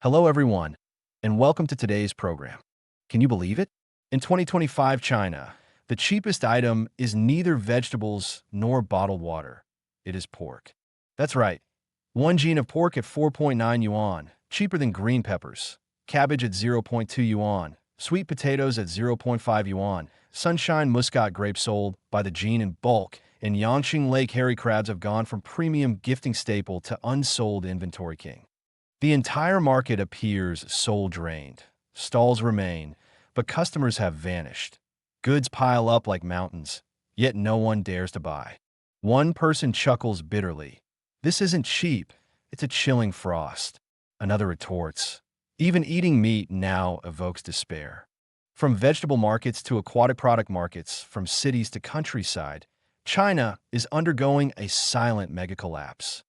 Hello, everyone, and welcome to today's program. Can you believe it? In 2025 China, the cheapest item is neither vegetables nor bottled water. It is pork. That's right. One gene of pork at 4.9 yuan, cheaper than green peppers. Cabbage at 0.2 yuan. Sweet potatoes at 0.5 yuan. Sunshine Muscat grapes sold by the gene in bulk. And Yangqing Lake hairy crabs have gone from premium gifting staple to unsold inventory king. The entire market appears soul-drained. Stalls remain, but customers have vanished. Goods pile up like mountains, yet no one dares to buy. One person chuckles bitterly. This isn't cheap, it's a chilling frost. Another retorts. Even eating meat now evokes despair. From vegetable markets to aquatic product markets, from cities to countryside, China is undergoing a silent mega collapse.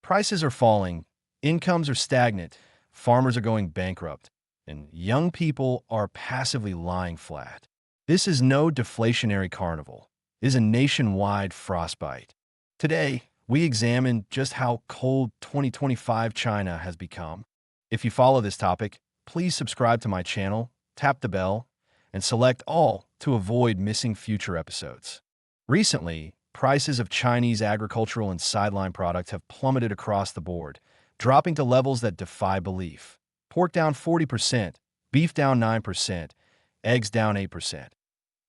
Prices are falling, incomes are stagnant, farmers are going bankrupt, and young people are passively lying flat. This is no deflationary carnival. It is a nationwide frostbite. Today, we examine just how cold 2025 China has become. If you follow this topic, please subscribe to my channel, tap the bell, and select all to avoid missing future episodes. Recently, prices of Chinese agricultural and sideline products have plummeted across the board, dropping to levels that defy belief. Pork down 40%, beef down 9%, eggs down 8%.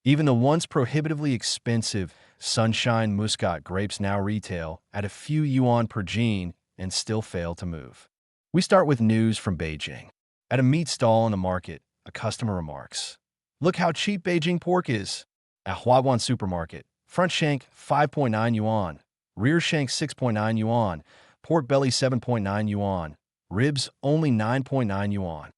Even the once prohibitively expensive Sunshine Muscat grapes now retail at a few yuan per gene and still fail to move. We start with news from Beijing. At a meat stall in the market, a customer remarks, "Look how cheap Beijing pork is." At Huaguan supermarket, front shank 5.9 yuan, rear shank 6.9 yuan, pork belly 7.9 yuan, ribs only 9.9 yuan.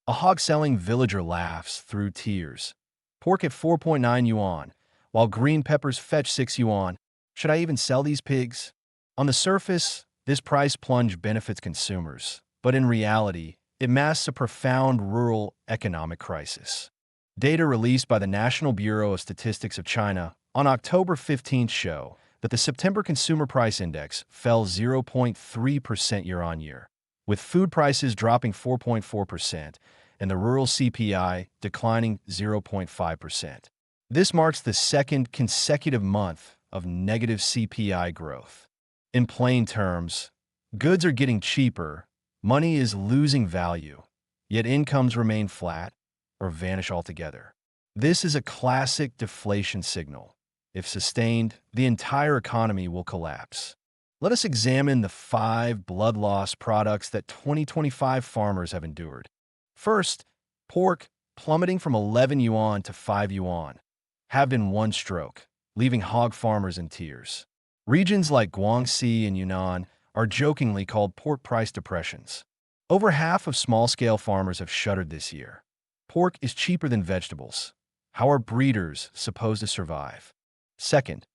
A hog-selling villager laughs through tears. Pork at 4.9 yuan, while green peppers fetch 6 yuan. Should I even sell these pigs? On the surface, this price plunge benefits consumers, but in reality, it masks a profound rural economic crisis. Data released by the National Bureau of Statistics of China on October 15 show that the September Consumer Price Index fell 0.3% year-on-year, with food prices dropping 4.4% and the rural CPI declining 0.5%. This marks the second consecutive month of negative CPI growth. In plain terms, goods are getting cheaper, money is losing value, yet incomes remain flat or vanish altogether. This is a classic deflation signal. If sustained, the entire economy will collapse. Let us examine the 5 blood loss products that 2025 farmers have endured. First, pork plummeting from 11 yuan to 5 yuan, halved in one stroke, leaving hog farmers in tears. Regions like Guangxi and Yunnan are jokingly called pork price depressions. Over half of small-scale farmers have shuttered this year. Pork is cheaper than vegetables. How are breeders supposed to survive? Second,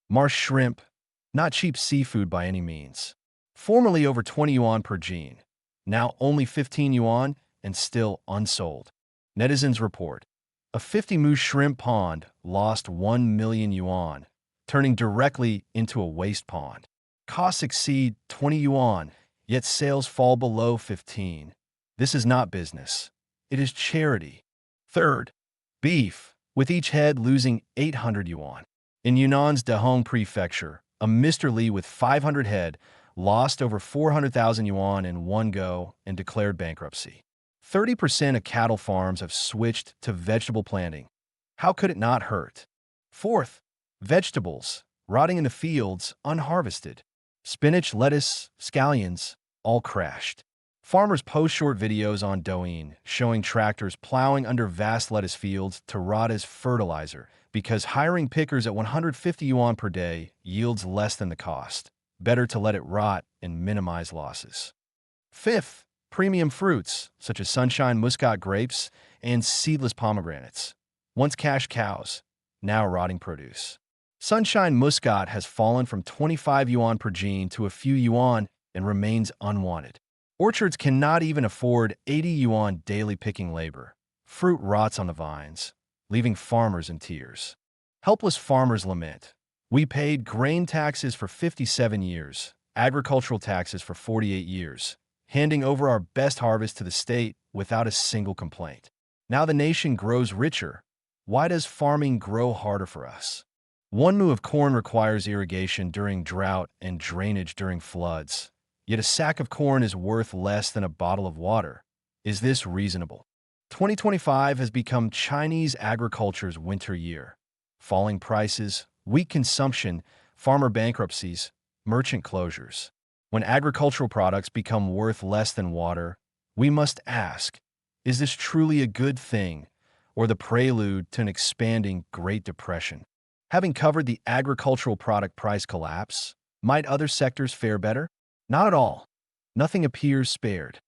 marsh shrimp, not cheap seafood by any means. Formerly over 20 yuan per gene, now only 15 yuan and still unsold. Netizens report, a 50-mu shrimp pond lost 1 million yuan, turning directly into a waste pond. Costs exceed 20 yuan, yet sales fall below 15. This is not business. It is charity. Third, beef, with each head losing 800 yuan. In Yunnan's Dahong prefecture, a Mr. Li with 500 head lost over 400,000 yuan in one go and declared bankruptcy. 30% of cattle farms have switched to vegetable planting. How could it not hurt? Fourth, vegetables, rotting in the fields, unharvested. Spinach, lettuce, scallions, all crashed. Farmers post short videos on Douyin showing tractors plowing under vast lettuce fields to rot as fertilizer because hiring pickers at 150 yuan per day yields less than the cost. Better to let it rot and minimize losses. Fifth, premium fruits such as Sunshine Muscat grapes and seedless pomegranates. Once cash cows, now rotting produce. Sunshine Muscat has fallen from 25 yuan per gene to a few yuan and remains unwanted. Orchards cannot even afford 80 yuan daily picking labor. Fruit rots on the vines, leaving farmers in tears. Helpless farmers lament. We paid grain taxes for 57 years, agricultural taxes for 48 years, handing over our best harvest to the state without a single complaint. Now the nation grows richer. Why does farming grow harder for us? 1 mu of corn requires irrigation during drought and drainage during floods. Yet a sack of corn is worth less than a bottle of water. Is this reasonable? 2025 has become Chinese agriculture's winter year. Falling prices, weak consumption, farmer bankruptcies, merchant closures. When agricultural products become worth less than water, we must ask, is this truly a good thing or the prelude to an expanding Great Depression? Having covered the agricultural product price collapse, might other sectors fare better? Not at all. Nothing appears spared.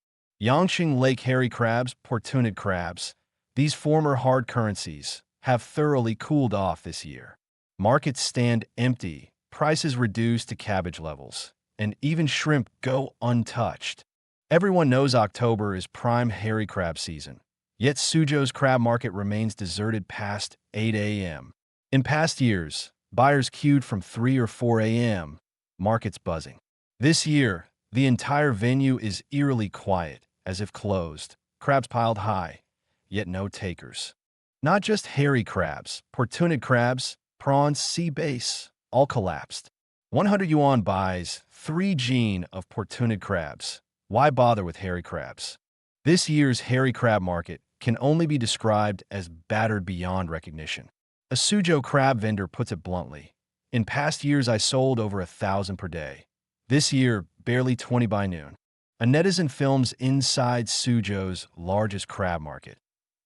Yangqing Lake hairy crabs, portunid crabs, these former hard currencies, have thoroughly cooled off this year. Markets stand empty, prices reduced to cabbage levels, and even shrimp go untouched. Everyone knows October is prime hairy crab season, yet Suzhou's crab market remains deserted past 8 a.m. In past years, buyers queued from 3 or 4 a.m., markets buzzing. This year, the entire venue is eerily quiet, as if closed, crabs piled high, yet no takers. Not just hairy crabs, portunid crabs, prawns, sea bass, all collapsed. 100 yuan buys 3 gene of portunid crabs. Why bother with hairy crabs? This year's hairy crab market can only be described as battered beyond recognition. A Suzhou crab vendor puts it bluntly. In past years, I sold over 1,000 per day. This year, barely 20 by noon. A netizen films inside Suzhou's largest crab market.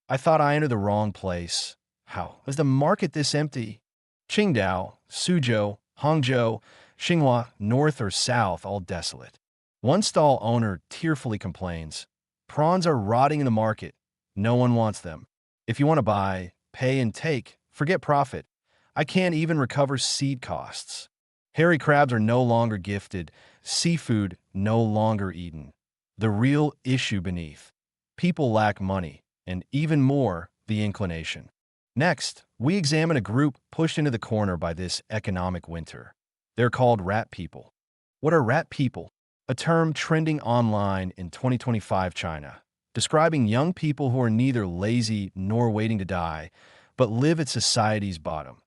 I thought I entered the wrong place. How is the market this empty? Qingdao, Suzhou, Hangzhou, Xinhua, north or south, all desolate. One stall owner tearfully complains, prawns are rotting in the market. No one wants them. If you want to buy, pay and take, forget profit. I can't even recover seed costs. Hairy crabs are no longer gifted, seafood no longer eaten. The real issue beneath. People lack money, and even more, the inclination. Next, we examine a group pushed into the corner by this economic winter. They're called rat people. What are rat people? A term trending online in 2025 China, describing young people who are neither lazy nor waiting to die, but live at society's bottom.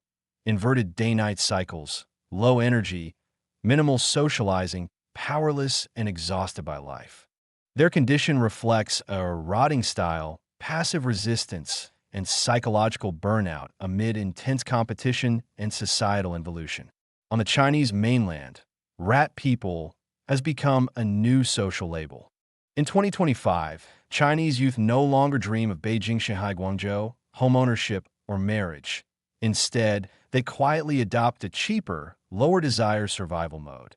Inverted day-night cycles, low energy, minimal socializing, powerless and exhausted by life. Their condition reflects a rotting style, passive resistance, and psychological burnout amid intense competition and societal involution. On the Chinese mainland, rat people has become a new social label. In 2025, Chinese youth no longer dream of Beijing, Shanghai, Guangzhou, homeownership, or marriage. Instead, they quietly adopt a cheaper, lower desire survival mode.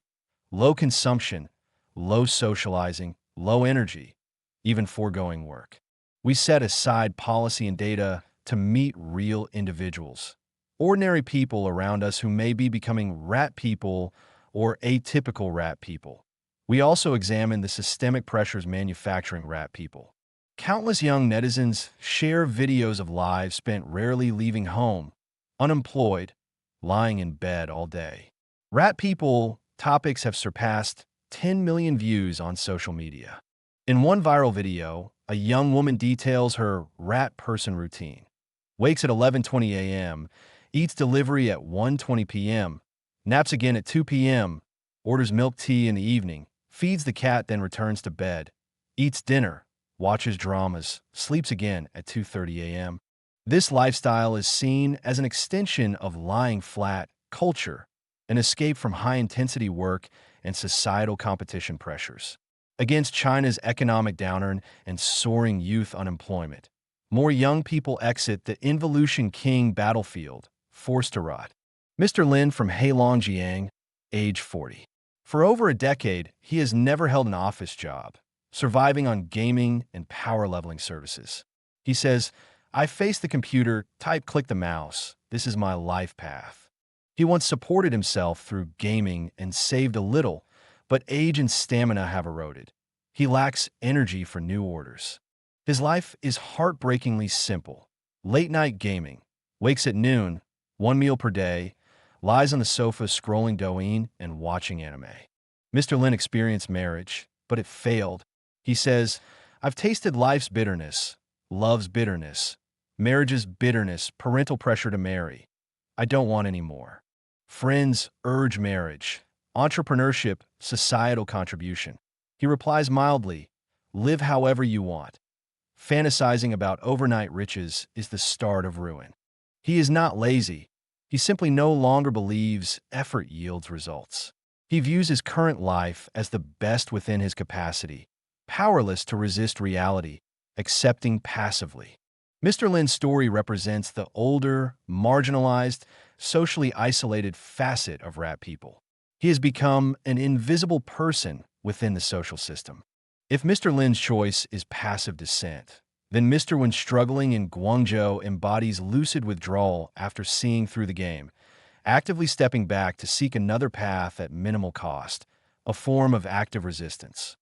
Low consumption, low socializing, low energy, even foregoing work. We set aside policy and data to meet real individuals, ordinary people around us who may be becoming rat people or atypical rat people. We also examine the systemic pressures manufacturing rat people. Countless young netizens share videos of lives spent rarely leaving home, unemployed, lying in bed all day. Rat people topics have surpassed 10 million views on social media. In one viral video, a young woman details her rat person routine. Wakes at 11:20 a.m., eats delivery at 1:20 p.m., naps again at 2 p.m., orders milk tea in the evening, feeds the cat, then returns to bed, eats dinner, watches dramas, sleeps again at 2:30 a.m. This lifestyle is seen as an extension of lying flat culture, an escape from high-intensity work and societal competition pressures. Against China's economic downturn and soaring youth unemployment, more young people exit the involution king battlefield, forced to rot. Mr. Lin from Heilongjiang, age 40. For over a decade, he has never held an office job, surviving on gaming and power leveling services. He says, I face the computer, type, click the mouse. This is my life path. He once supported himself through gaming and saved a little, but age and stamina have eroded. He lacks energy for new orders. His life is heartbreakingly simple. Late-night gaming, wakes at noon, 1 meal per day, lies on the sofa scrolling Douyin and watching anime. Mr. Lin experienced marriage, but it failed. He says, "I've tasted life's bitterness, love's bitterness, marriage's bitterness, parental pressure to marry. I don't want any more. Friends urge marriage, entrepreneurship, societal contribution." He replies mildly, "Live however you want." Fantasizing about overnight riches is the start of ruin. He is not lazy. He simply no longer believes effort yields results. He views his current life as the best within his capacity, powerless to resist reality, accepting passively. Mr. Lin's story represents the older, marginalized, socially isolated facet of rat people. He has become an invisible person within the social system. If Mr. Lin's choice is passive dissent, then Mr. Wen struggling in Guangzhou embodies lucid withdrawal after seeing through the game, actively stepping back to seek another path at minimal cost, a form of active resistance.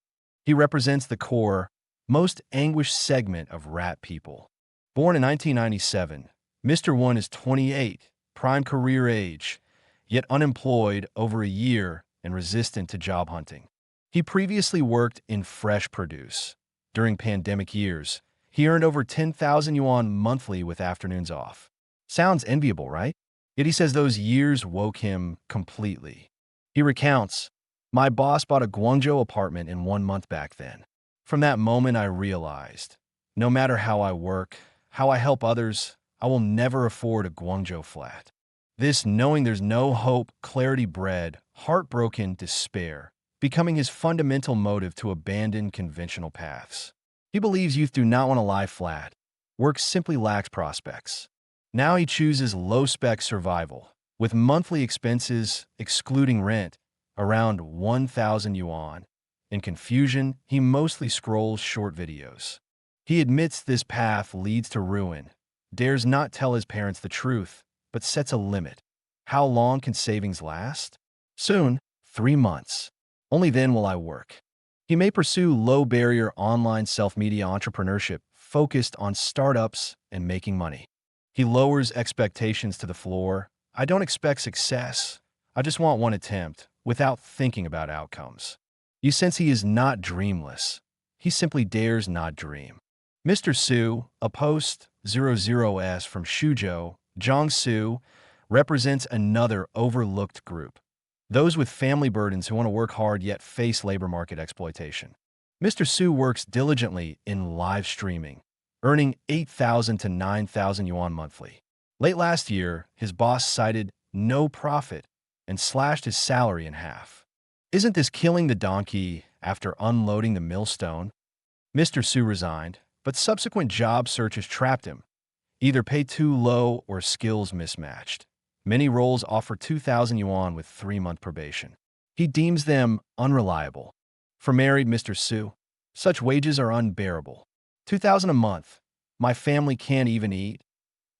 He represents the core, most anguished segment of rat people. Born in 1997, Mr. Wen is 28, prime career age, yet unemployed over a year and resistant to job hunting. He previously worked in fresh produce. During pandemic years, he earned over 10,000 yuan monthly with afternoons off. Sounds enviable, right? Yet he says those years woke him completely. He recounts, "My boss bought a Guangzhou apartment in 1 month back then. From that moment, I realized, no matter how I work, how I help others, I will never afford a Guangzhou flat." This knowing there's no hope, clarity bred, heartbroken despair, becoming his fundamental motive to abandon conventional paths. He believes youth do not want to lie flat. Work simply lacks prospects. Now he chooses low-spec survival, with monthly expenses, excluding rent, around 1,000 yuan. In confusion, he mostly scrolls short videos. He admits this path leads to ruin, dares not tell his parents the truth, but sets a limit. How long can savings last? Soon, 3 months. Only then will I work. He may pursue low-barrier online self-media entrepreneurship focused on startups and making money. He lowers expectations to the floor. "I don't expect success. I just want one attempt," without thinking about outcomes. You sense he is not dreamless. He simply dares not dream. Mr. Su, a post-00S from Suzhou, Jiangsu, represents another overlooked group. Those with family burdens who want to work hard yet face labor market exploitation. Mr. Su works diligently in live streaming, earning 8,000 to 9,000 yuan monthly. Late last year, his boss cited no profit and slashed his salary in half. Isn't this killing the donkey after unloading the millstone? Mr. Su resigned, but subsequent job searches trapped him. Either pay too low or skills mismatched. Many roles offer 2,000 yuan with 3-month probation. He deems them unreliable. For married Mr. Su, such wages are unbearable. 2,000 a month. My family can't even eat.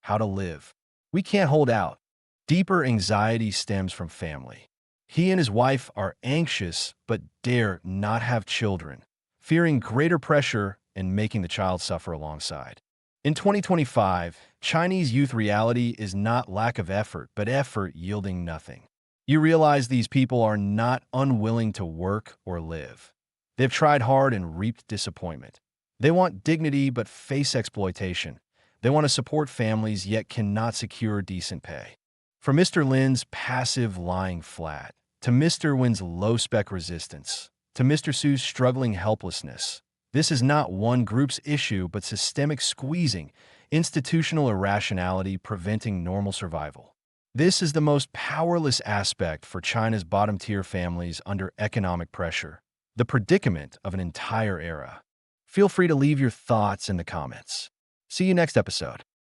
How to live? We can't hold out. Deeper anxiety stems from family. He and his wife are anxious but dare not have children, fearing greater pressure and making the child suffer alongside. In 2025, Chinese youth reality is not lack of effort, but effort yielding nothing. You realize these people are not unwilling to work or live. They've tried hard and reaped disappointment. They want dignity but face exploitation. They want to support families yet cannot secure decent pay. From Mr. Lin's passive lying flat, to Mr. Wen's low-spec resistance, to Mr. Su's struggling helplessness, this is not one group's issue but systemic squeezing, institutional irrationality preventing normal survival. This is the most powerless aspect for China's bottom-tier families under economic pressure, the predicament of an entire era. Feel free to leave your thoughts in the comments. See you next episode.